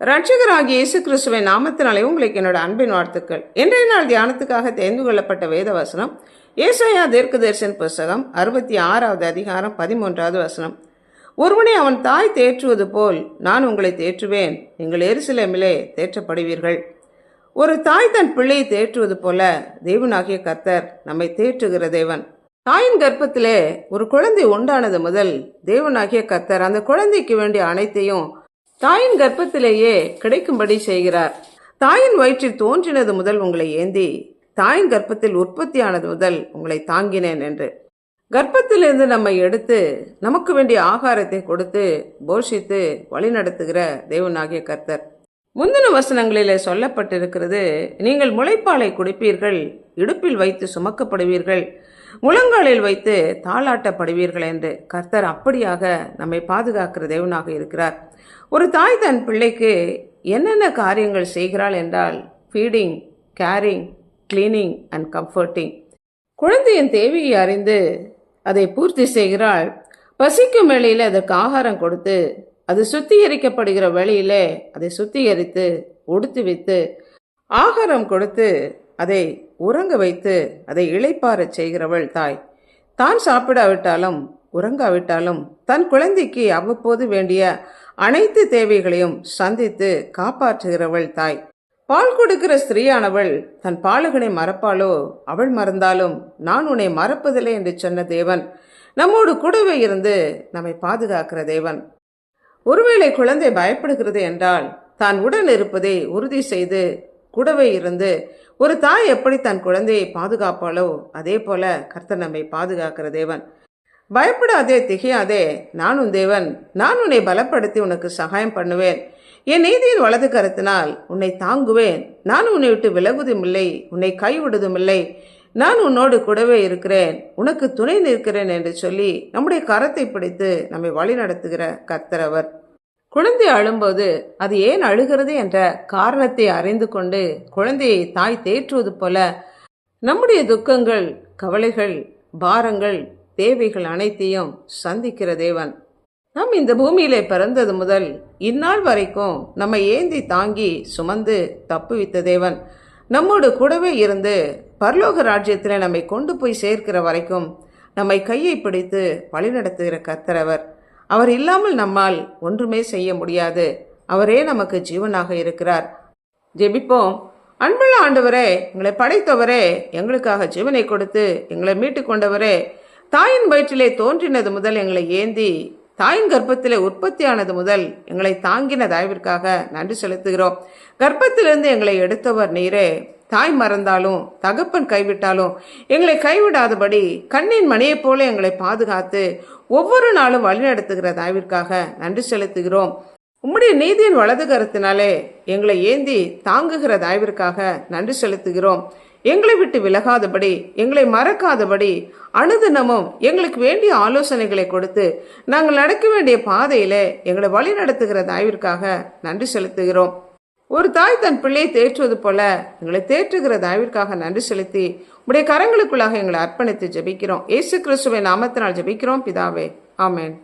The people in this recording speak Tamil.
ரட்சகராகிய இயேசு கிறிஸ்துவின் நாமத்தினாலே உங்களுக்கு என்னோட அன்பின் வாழ்த்துக்கள். இன்றைய நாள் தியானத்துக்காக தேர்ந்து கொள்ளப்பட்ட வேத வசனம் ஏசாயா தீர்க்கதரிசன புஸ்தகம் 66வது அதிகாரம் 13வது வசனம். ஒருவனை அவன் தாய் தேற்றுவது போல் நான் உங்களை தேற்றுவேன், நீங்கள் எருசலேமிலே தேற்றப்படுவீர்கள். ஒரு தாய் தன் பிள்ளையை தேற்றுவது போல தேவனாகிய கர்த்தர் நம்மை தேற்றுகிற தேவன். தாயின் கர்ப்பத்திலே ஒரு குழந்தை உண்டானது முதல் தேவனாகிய கர்த்தர் அந்த குழந்தைக்கு வேண்டிய அனைத்தையும் தாயின் கர்ப்பத்திலேயே கிடைக்கும்படி செய்கிறார். தாயின் வயிற்றில் தோன்றினது முதல் உங்களை ஏந்தி, தாயின் கர்ப்பத்தில் உற்பத்தியானது முதல் உங்களை தாங்கினேன் என்று கர்ப்பத்திலிருந்து நம்மை எடுத்து நமக்கு வேண்டிய ஆகாரத்தை கொடுத்து போஷித்து வழிநடத்துகிற தேவனாகிய கர்த்தர். முந்தின வசனங்களிலே சொல்லப்பட்டிருக்கிறது, நீங்கள் முளைப்பாலை குடிப்பீர்கள், இடுப்பில் வைத்து சுமக்கப்படுவீர்கள், முழங்காலில் வைத்து தாளாட்டப்படுவீர்கள் என்று கர்த்தர் அப்படியாக நம்மை பாதுகாக்கிற தேவனாக இருக்கிறார். ஒரு தாய் தன் பிள்ளைக்கு என்னென்ன காரியங்கள் செய்கிறாள் என்றால் feeding, caring, cleaning and comforting. குழந்தையின் தேவையை அறிந்து அதை பூர்த்தி செய்கிறாள். பசிக்கும் வேளையில் அதற்கு ஆகாரம் கொடுத்து, அது சுத்திகரிக்கப்படுகிற வேளையிலே அதை சுத்திகரித்து உடுத்து வைத்து ஆகாரம் கொடுத்து அதை உறங்க வைத்து அதை இளைப்பாறச் செய்கிறவள் தாய். தான் சாப்பிடாவிட்டாலும் உறங்காவிட்டாலும் தன் குழந்தைக்கு அவ்வப்போது வேண்டிய அனைத்து தேவைகளையும் சந்தித்து காப்பாற்றுகிறவள் தாய். பால் கொடுக்கிற ஸ்திரீயானவள் தன் பாலகனை மறப்பாளோ? அவள் மறந்தாலும் நான் உன்னை மறப்பதில்லை என்று சொன்ன தேவன் நம்மோடு கூடவே இருந்து நம்மை பாதுகாக்கிற தேவன். ஒருவேளை குழந்தை பயப்படுகிறது என்றால் தான் உடன் இருப்பதை உறுதி செய்து கூடவே இருந்து ஒரு தாய் எப்படி தன் குழந்தையை பாதுகாப்பாளோ அதே போல கர்த்தர் நம்மை பாதுகாக்கிற தேவன். பயப்படாதே, திகையாதே, நான் உன் தேவன், நான் உன்னை பலப்படுத்தி உனக்கு சகாயம் பண்ணுவேன், என் நீதியின் வலது கரத்தினால் உன்னை தாங்குவேன், நான் உன்னை விட்டு விலகுவதும் இல்லை, உன்னை கைவிடுவதும் இல்லை, நான் உன்னோடு கூடவே இருக்கிறேன், உனக்கு துணை நிற்கிறேன் என்று சொல்லி நம்முடைய கரத்தை பிடித்து நம்மை வழி நடத்துகிற கர்த்தர் அவர். குழந்தை அழும்போது அது ஏன் அழுகிறது என்ற காரணத்தை அறிந்து கொண்டு குழந்தையை தாய் தேற்றுவது போல நம்முடைய துக்கங்கள், கவலைகள், பாரங்கள், தேவைகள் அனைத்தையும் சந்திக்கிற தேவன். நாம் இந்த பூமியிலே பிறந்தது முதல் இந்நாள் வரைக்கும் நம்மை ஏந்தி தாங்கி சுமந்து தப்புவித்த தேவன். நம்மோடு கூடவே இருந்து பரலோக ராஜ்யத்தில் நம்மை கொண்டு போய் சேர்க்கிற வரைக்கும் நம்மை கையை பிடித்து வழிநடத்துகிற கர்த்தர் அவர். அவர் இல்லாமல் நம்மால் ஒன்றுமே செய்ய முடியாது. அவரே நமக்கு ஜீவனாக இருக்கிறார். ஜெபிப்போம். அன்புள்ள ஆண்டவரே, எங்களை படைத்தவரே, எங்களுக்காக ஜீவனை கொடுத்து எங்களை மீட்டு கொண்டவரே, தாயின் வயிற்றிலே தோன்றினது முதல் எங்களை ஏந்தி தாயின் கர்ப்பத்திலே உற்பத்தியானது முதல் எங்களை தாங்கின தயவிற்காக நன்றி செலுத்துகிறோம். கர்ப்பத்திலிருந்து எங்களை எடுத்தவர் நீரே. தாய் மறந்தாலும் தகப்பன் கைவிட்டாலும் எங்களை கைவிடாதபடி கண்ணின் மணியை போல எங்களை பாதுகாத்து ஒவ்வொரு நாளும் வழிநடத்துகிற தயவிற்காக நன்றி செலுத்துகிறோம். உம்முடைய நீதியின் வலது கரத்தினாலே எங்களை ஏந்தி தாங்குகிற தயவிற்காக நன்றி செலுத்துகிறோம். எங்களை விட்டு விலகாதபடி, எங்களை மறக்காதபடி, அனுதினமும் எங்களுக்கு வேண்டிய ஆலோசனைகளை கொடுத்து நாங்கள் நடக்க வேண்டிய பாதையில எங்களை வழி நடத்துகிற தயவிற்காக நன்றி செலுத்துகிறோம். ஒரு தாய் தன் பிள்ளையை தேற்றுவது போல எங்களை தேற்றுகிற தயவிற்காக நன்றி செலுத்தி உடைய கரங்களுக்குள்ளாக எங்களை அர்ப்பணித்து ஜெபிக்கிறோம். இயேசு கிறிஸ்துவின் நாமத்தினால் ஜெபிக்கிறோம் பிதாவே, ஆமென்.